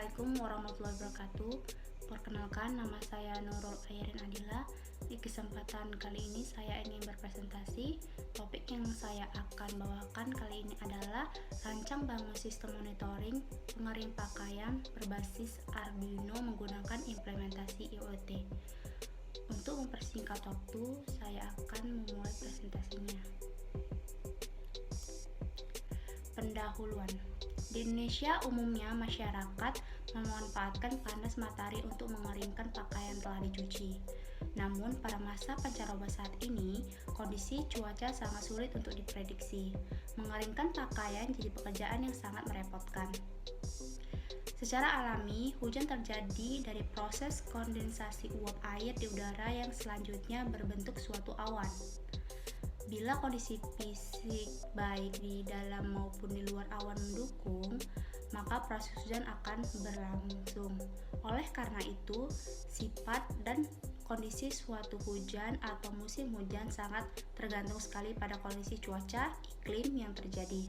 Assalamualaikum warahmatullahi wabarakatuh. Perkenalkan, nama saya Nurul Ayrin Adila. Di kesempatan kali ini saya ingin berpresentasi. Topik yang saya akan bawakan kali ini adalah rancang bangun sistem monitoring pengering pakaian berbasis Arduino menggunakan implementasi IoT. Untuk mempersingkat waktu, saya akan memulai presentasinya. Pendahuluan. Di Indonesia, umumnya masyarakat memanfaatkan panas matahari untuk mengeringkan pakaian telah dicuci. Namun, pada masa pancaroba saat ini, kondisi cuaca sangat sulit untuk diprediksi. Mengeringkan pakaian jadi pekerjaan yang sangat merepotkan. Secara alami, hujan terjadi dari proses kondensasi uap air di udara yang selanjutnya berbentuk suatu awan. Bila kondisi fisik baik di dalam maupun di luar awan mendukung, maka proses hujan akan berlangsung. Oleh karena itu, sifat dan kondisi suatu hujan atau musim hujan sangat tergantung sekali pada kondisi cuaca, iklim yang terjadi.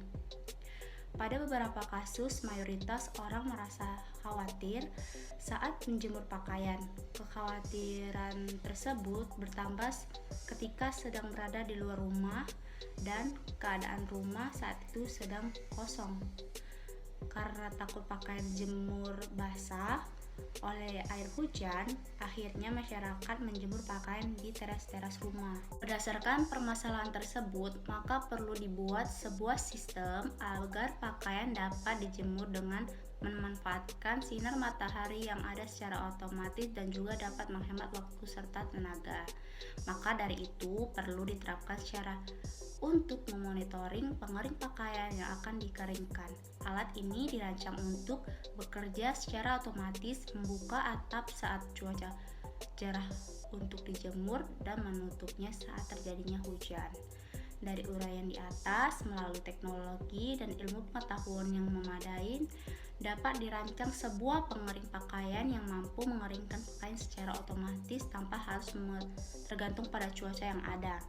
Pada beberapa kasus, mayoritas orang merasa khawatir saat menjemur pakaian. Kekhawatiran tersebut bertambah ketika sedang berada di luar rumah dan keadaan rumah saat itu sedang kosong. Karena takut pakaian jemur basah oleh air hujan, akhirnya masyarakat menjemur pakaian di teras-teras rumah. Berdasarkan permasalahan tersebut, maka perlu dibuat sebuah sistem agar pakaian dapat dijemur dengan memanfaatkan sinar matahari yang ada secara otomatis dan juga dapat menghemat waktu serta tenaga. Maka dari itu perlu diterapkan secara untuk memonitoring pengering pakaian yang akan dikeringkan. Alat ini dirancang untuk bekerja secara otomatis, membuka atap saat cuaca cerah untuk dijemur dan menutupnya saat terjadinya hujan. Dari uraian di atas, melalui teknologi dan ilmu pengetahuan yang memadai, dapat dirancang sebuah pengering pakaian yang mampu mengeringkan pakaian secara otomatis tanpa harus tergantung pada cuaca yang ada.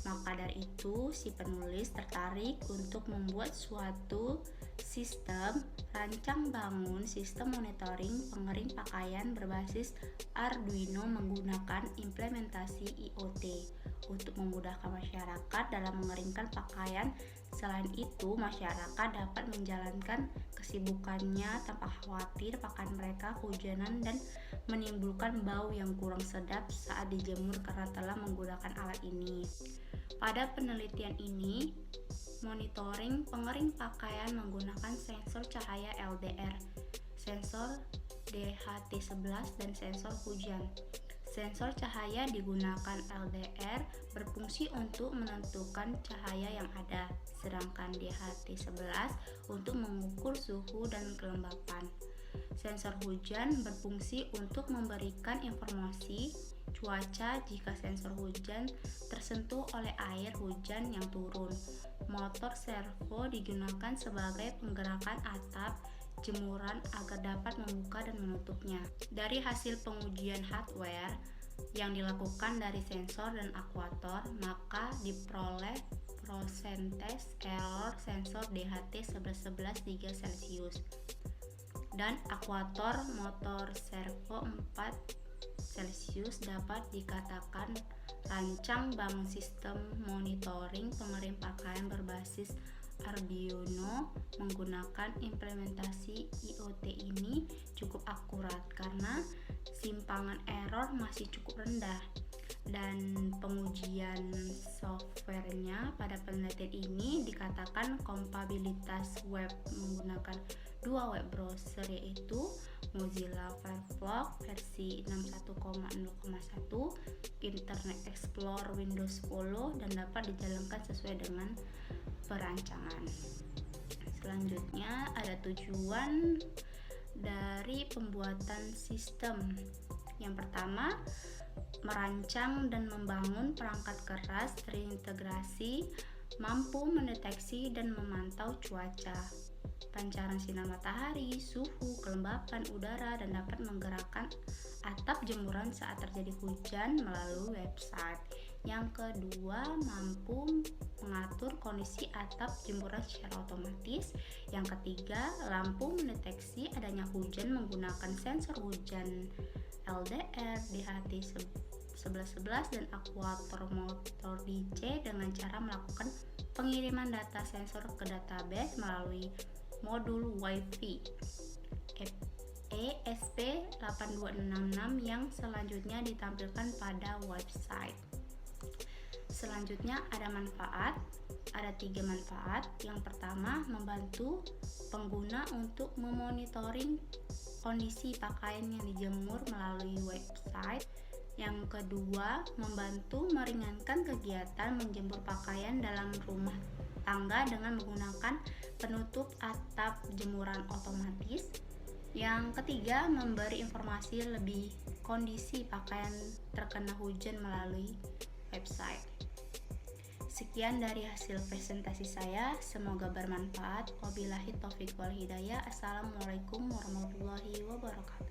Maka dari itu, si penulis tertarik untuk membuat suatu sistem rancang bangun sistem monitoring pengering pakaian berbasis Arduino menggunakan implementasi IoT untuk memudahkan masyarakat dalam mengeringkan pakaian. Selain itu, masyarakat dapat menjalankan kesibukannya tanpa khawatir pakaian mereka kehujanan dan menimbulkan bau yang kurang sedap saat dijemur karena telah menggunakan alat ini. Pada penelitian ini, monitoring pengering pakaian menggunakan sensor cahaya LDR, sensor DHT11 dan sensor hujan. Sensor cahaya digunakan LDR berfungsi untuk menentukan cahaya yang ada, sedangkan DHT11 untuk mengukur suhu dan kelembapan. Sensor hujan berfungsi untuk memberikan informasi cuaca jika sensor hujan tersentuh oleh air hujan yang turun. Motor servo digunakan sebagai penggerakan atap jemuran agar dapat membuka dan menutupnya. Dari hasil pengujian hardware yang dilakukan dari sensor dan aktuator, maka diperoleh persentase error sensor DHT 11 3 Celcius dan aktuator motor servo 4 Celcius. Dapat dikatakan rancang bangun sistem monitoring pengering pakaian berbasis Arduino menggunakan implementasi IoT ini cukup akurat karena simpangan error masih cukup rendah, dan pengujian softwarenya pada penelitian ini dikatakan kompatibilitas web menggunakan dua web browser, yaitu Mozilla Firefox versi 61.0.1, Internet Explorer Windows 10, dan dapat dijalankan sesuai dengan perancangan. Selanjutnya ada tujuan dari pembuatan sistem. Yang pertama, merancang dan membangun perangkat keras terintegrasi, mampu mendeteksi dan memantau cuaca, pancaran sinar matahari, suhu, kelembapan udara, dan dapat menggerakkan atap jemuran saat terjadi hujan melalui website. Yang kedua, mampu mengatur kondisi atap jemuran secara otomatis. Yang ketiga, lampu mendeteksi adanya hujan menggunakan sensor hujan LDR, DHT 1111 dan aktuator motor DC dengan cara melakukan pengiriman data sensor ke database melalui modul Wi-Fi ESP8266 yang selanjutnya ditampilkan pada website. Selanjutnya ada manfaat. Ada 3 manfaat. Yang pertama, membantu pengguna untuk memonitoring kondisi pakaian yang dijemur melalui website. Yang kedua, membantu meringankan kegiatan menjemur pakaian dalam rumah tangga dengan menggunakan penutup atap jemuran otomatis. Yang ketiga, memberi informasi lebih kondisi pakaian terkena hujan melalui website. Sekian dari hasil presentasi saya, semoga bermanfaat. Wabillahi taufiq wal hidayah. Assalamualaikum warahmatullahi wabarakatuh.